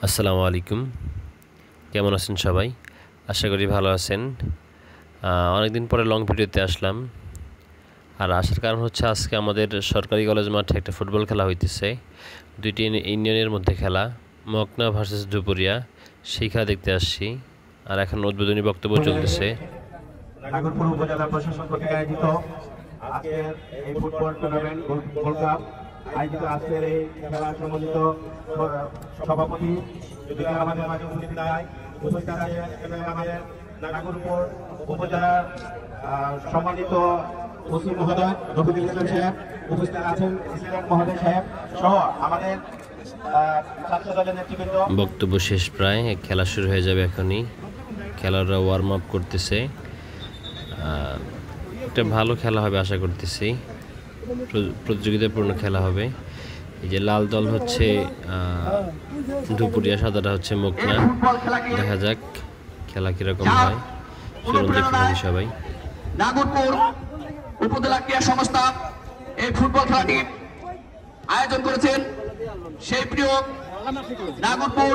আসসালামু আলাইকুম, কেমন আছেন সবাই? আশা করি ভালো আছেন। অনেকদিন পরে লং ভিডিওতে আসলাম। আর আসার কারণ হচ্ছে আজকে আমাদের সরকারি কলেজ মাঠে একটা ফুটবল খেলা হইতেছে। দুইটি ইউনিয়নের মধ্যে খেলা, মকনা ভার্সেস দুপুরিয়া, সেই খেলা দেখতে আসছি। আর এখন উদ্বোধনী বক্তব্য চলতেছে। নাগরপুর উপজেলা প্রশাসন কর্তৃক আয়োজিত আজকের এই ফুটবল টুর্নামেন্ট গোল্ড কাপ আয়োজিত আজকের এই খেলা সম্বন্ধিত সভাপতি যদি আমাদের মাঝে উপস্থিত নাই, উপস্থিত আছে আমাদের নাগরপুর উপজেলার সম্মানিত ওসি মহোদয় রফিকুল ইসলাম সাহেব, উপস্থিত আছেন প্রেসিডেন্ট মহোদয় সাহেব সহ আমাদের ছাত্র দলের নেতৃবৃন্দ। বক্তব্য শেষ প্রায়, খেলা শুরু হয়ে যাবে এখনই। খেলাটা ওয়ার্ম আপ করতেছে। একটা ভালো খেলা হবে আশা করতেছি, প্রতিযোগিতাপূর্ণ খেলা হবে। এই যে লাল দল হচ্ছে দুপুরিয়া, সাদাটা হচ্ছে মকনা। দেখা যাক খেলা কিরকম হয়, চলুন দেখুন সবাই। নাগরপুর উপজেলা ক্রীড়া সংস্থা এই ফুটবল খেলাটি আয়োজন করেছেন সেই প্রিয় নাগরপুর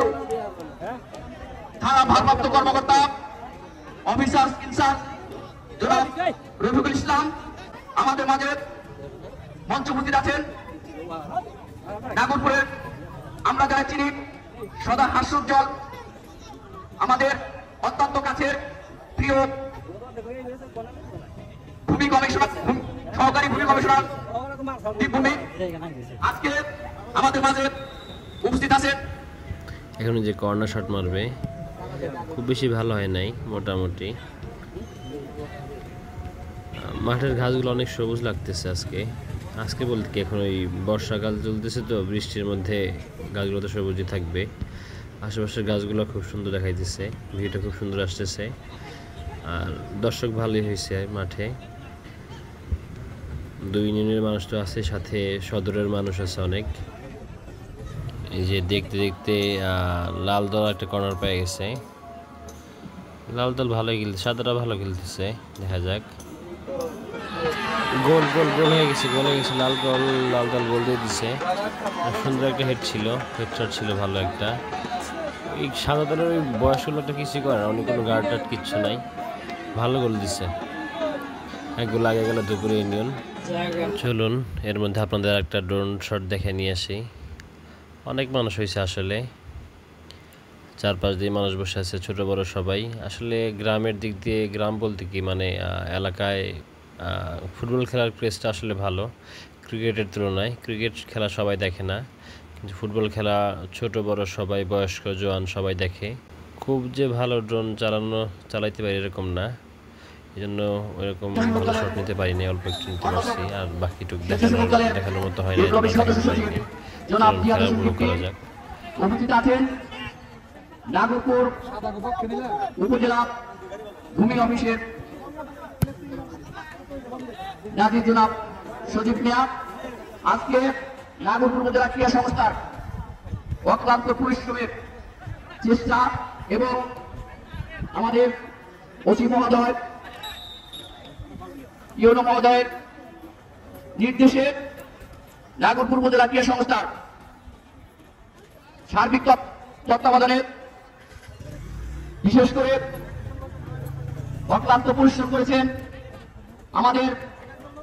থানা ভারপ্রাপ্ত কর্মকর্তা অফিসার ইনচার্জ জনাব রফিকুল ইসলাম আমাদের মাঝে মঞ্চ উপস্থিত আছেন। নাগরপুরের আমরা যারা চিনি সদা হাস্যোজ্জ্বল আমাদের অত্যন্ত কাছের প্রিয় ভূমি কমিশনার, সহকারী ভূমি কমিশনার দীপভূমি আজকে আমাদের মাঝে উপস্থিত আছেন। এখন যে কর্নার শট মারবে, খুব বেশি ভালো হয় নাই, মোটামুটি। মাঠের ঘাসগুলো অনেক সবুজ লাগতেছে আজকে বলতে কি, এখন ওই বর্ষাকাল চলতেছে তো, বৃষ্টির মধ্যে গাছগুলো তো সবুজই থাকবে। আশেপাশের গাছগুলো খুব সুন্দর দেখাইতেছে, ভিউটা খুব সুন্দর আসতেছে। আর দর্শক ভালোই হয়েছে মাঠে। দুই ইউনিয়নের মানুষ তো আছে, সাথে সদরের মানুষ আছে অনেক। এই যে দেখতে দেখতে লাল দল একটা কর্নার পেয়ে গেছে। লাল দল ভালোই খেলছে, সাদাটা ভালো খেলতেছে, দেখা যাক। গোল গোল গোল হয়ে গেছে, লাল দল গোল দিয়ে দিছে। সুন্দর একটা হেড শট ছিল ভালো একটা। এই সাদা দলের ওই বয়স্ক লোকটা কিছুই করে না, অনেক কোনো গার্ড টার্ড কিচ্ছু নাই, ভালো গোল দিছে। এক গোল আগে গেল দুপুরিয়া ইউনিয়ন। চলুন এর মধ্যে আপনাদের একটা ড্রোন শট দেখে নিয়ে আসি। অনেক মানুষ হয়েছে আসলে, চারপাশ দিয়ে মানুষ বসে আছে, ছোট বড় সবাই। আসলে গ্রামের দিক দিয়ে, গ্রাম বলতে কি মানে এলাকায় ফুটবল খেলার ক্রেজটা আসলে ভালো ক্রিকেটের তুলনায়। ক্রিকেট খেলা সবাই দেখে না, কিন্তু ফুটবল খেলা ছোট বড় সবাই, বয়স্ক জোয়ান সবাই দেখে। খুব যে ভালো ড্রোন চালাইতে পারি এরকম না, এই জন্য ওইরকম ভালো শট নিতে পারিনি, অল্প একটু নিতে পারছি। আর বাকিটুকু দেখানোর মতো হয় না, খেলা উপভোগ করা যাক। উপস্থিত আছেন নাগরপুর উপজেলা ভূমি অফিসের নাজির জনাব সজীব মিয়া। আজকে নাগরপুর উপজেলা ক্রীড়া সংস্থার অক্লান্ত পরিশ্রমের চেষ্টা এবং আমাদের ওসি মহোদয়, ইউনো মহোদয়ের নির্দেশে নাগরপুর উপজেলা ক্রীড়া সংস্থার সার্বিক তত্ত্বাবধানে বিশেষ করে অক্লান্ত পরিশ্রম করেছেন আমাদের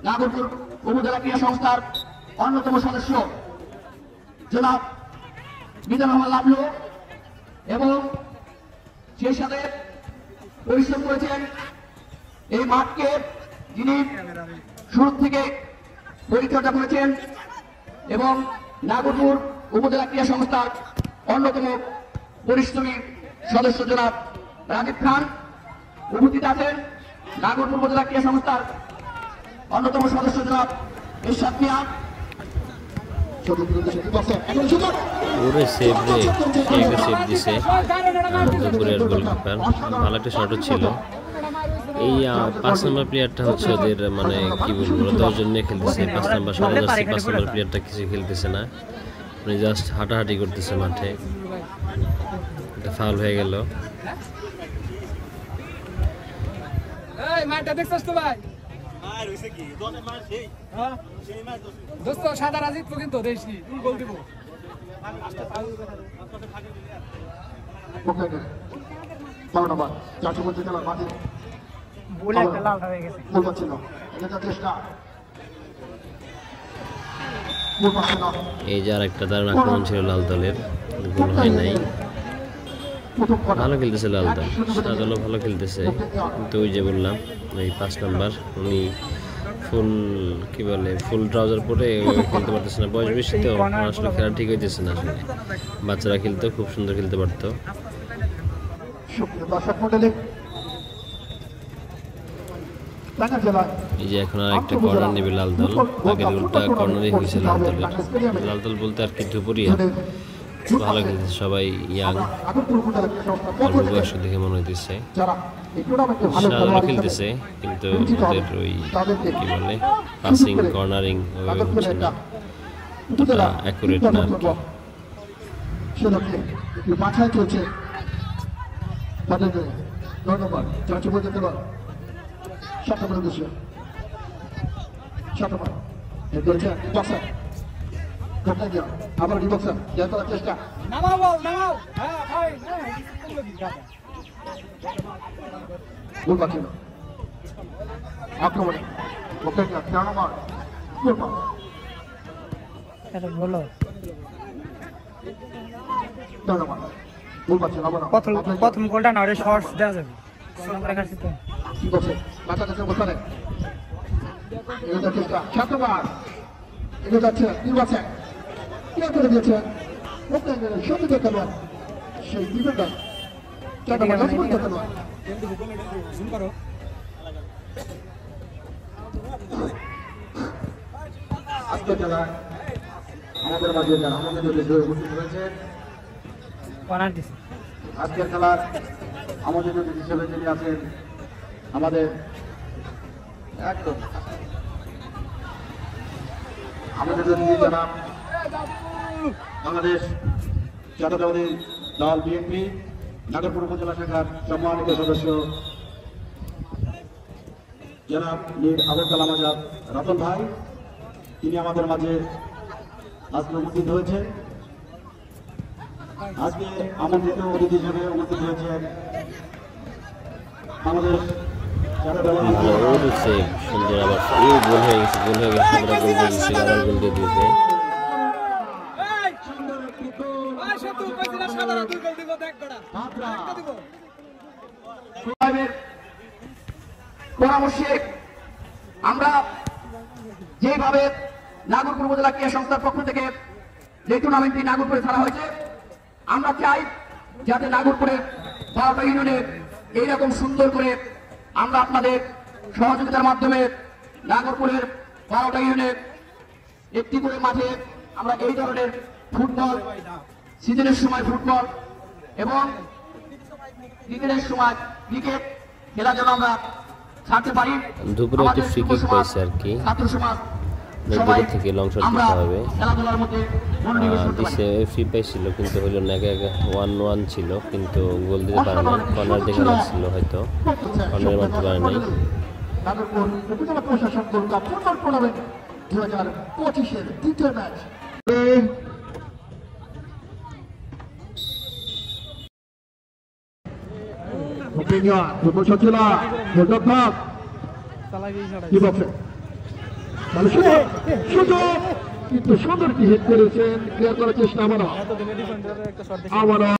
নাগরপুর উপজেলা ক্রীড়া সংস্থার অন্যতম সদস্য জনাব মিজান রহমান লাবলু, এবং সেই সাথে পরিশ্রম করেছেন এই মাঠকে যিনি শুরু থেকে পরিচর্যা করেছেন, এবং নাগরপুর উপজেলা ক্রীড়া সংস্থার অন্যতম পরিশ্রমী সদস্য জনাব রাজীব খান। উপস্থিত আছেন নাগরপুর উপজেলা ক্রীড়া সংস্থার অন্যতম সদস্য জনাব ইরশাদ মিয়া। ওরে সেভ রে, একটা সেভ দিছে দুপুরের গোলকিপার, ভালো একটা শট ছিল। এই 5 নম্বর প্লেয়ারটা হচ্ছে ওদের মানে কি বলবো, 10 জন নিয়ে খেলতেছে। 5 নম্বর 5 নম্বর প্লেয়ারটা কিছু খেলতেছে না, মানে জাস্ট হাঁটাহাঁটি করতেছে মাঠে। এটা ফাউল হয়ে গেল। দোস্ত সাদা রাজিত কিন্তু দেশি গোল দিব। 12 নম্বর 450 খেলার মাঠে বলে একটা লাল হয়ে গেছে। গোল পাচ্ছিল এটা চেষ্টা গোল পাচ্ছে না এই যে আর একটা দারুণ আক্রমণ ছিল লাল দলের, গোল হয় নাই। প্রথম কোয়ার্টার ভালো খেলতেছে লাল দল, সাদা দলও ভালো খেলতেছে, কিন্তু ওই যে বললাম ওই 5 নাম্বার উনি ফুল কি বলে ফুল ট্রাউজার পরে খেলতে পারতেছে না, বয়স বেশি তো আসলে খেলা ঠিক হইতেছে না। আসলে বাচ্চারা খেলতেও খুব সুন্দর খেলতে পারতো। সুপ্রিয় দর্শক মণ্ডলী, টাঙ্গাইল জেলায় এই যে এখন আর একটা কর্নার নেবে লাল দল, আগের গোলটা কর্নারই হয়েছে লাল দলের। লাল দল বলতে আর কি দুপুরিয়া ভালো খেলতেছে, সবাই ইয়াং আগরপুর উপজেলা ক্রীড়া সংস্থার পক্ষ অল্প থেকে বয়স দেখে মনে হইতেছে। যারা এই টুর্নামেন্টে ভালো সাধারণ খেলোয়াড় খেলতেছে, হিসেবে কিন্তু পরিচিত হবে, ওদের ওই তাদেরকে কি বলে পাসিং কর্নারিং তাদের হচ্ছে করে না, একটা উপজেলা অ্যাকুরেট না আর কি। সেটাকে একটু মাথায় চলছে তাদের 9 নম্বর 450 খেলোয়াড় 7 নম্বর উদ্দেশ্য 7 নম্বর এর করেছে বক্সার কোথায় গিয়া আবার ডিবক্সার দেওয়ার করার চেষ্টা নামাও বল, নামাও। হ্যাঁ ভাই, হ্যাঁ। গোল বাকি না আক্রমণে কোথায় গিয়া 13 নম্বর গোল পাস এটা বলো। 13 নম্বর গোল পাচ্ছে আবার প্রথম গোলটা না, ওটা শর্টস দেওয়া যাবে। নম্বর দেখাচ্ছি তো। কি করছে মাথা কাছে বসালে এগোতে চেষ্টা 7 নম্বর এগিয়ে যাচ্ছে নির্বাচন কে করে দিয়েছে কোথায় গেলে সত্যি খেলোয়াড় সেই ডিফেন্ডার 4 নম্বর মজবুত খেলোয়াড় আজকে খেলায় আমাদের মাঝে যারা আমাদের দেশে উপস্থিত হয়েছে কর্নার দিছে। আজকের খেলার আমাদের যদি হিসেবে যিনি আছেন আমাদের একদম আমাদের যদি জানাব বাংলাদেশ জাতীয়তাবাদী দল বিএনপি নাগরপুর উপজেলা শাখার সম্মানিত সদস্য জনাব মীর আবুল কালাম আজাদ রতন ভাই, তিনি আমাদের মাঝে আজকে উপস্থিত হয়েছে। আজকে আমন্ত্রিত অতিথি হিসেবে উপস্থিত হয়েছেন বাংলাদেশ জাতীয়তাবাদী ভালো ও দিচ্ছে সুন্দর, আবার এই গোল হয়ে গেছে, গোল হয়ে গেছে, আমরা গোল দিয়ে দিচ্ছি, আবার গোল দিয়ে দিয়েছে। পরামর্শে আমরা যেভাবে নাগরপুর উপজেলা ক্রীড়া সংস্থার পক্ষ থেকে যে টুর্নামেন্টটি নাগরপুরে খেলা হয়েছে, আমরা চাই যাতে নাগরপুরের 12টা ইউনিয়নে এইরকম সুন্দর করে আমরা আপনাদের সহযোগিতার মাধ্যমে নাগরপুরের 12টা ইউনিয়নে একটি করে মাঠে আমরা এই ধরনের ফুটবল সিজনের সময় ফুটবল এবং ক্রিকেটের সময় ক্রিকেট খেলা যেন আমরা ছাড়তে পারি। দুপুরে একটু ফ্রি কিক পাইছে আর কি, ছাত্র সমাজ দূরে থেকে লং শট দিতে হবে। খেলাধুলার মধ্যে মনোনিবেশ করতে পারি। দিছে ফ্রি পাইছিল, কিন্তু হইল না, 1-1 ছিল, কিন্তু গোল দিতে পারে নাই। কর্নার দেখে লাগছিল, হয়তো কর্নারে মারতে পারে নাই। নাগরপুর উপজেলা প্রশাসন কলকাতা ফুটবল টুর্নামেন্ট 2025-এর দ্বিতীয় ম্যাচ কিন্তু সুন্দর কি হিট করেছেন ক্লিয়ার করার চেষ্টা আবারও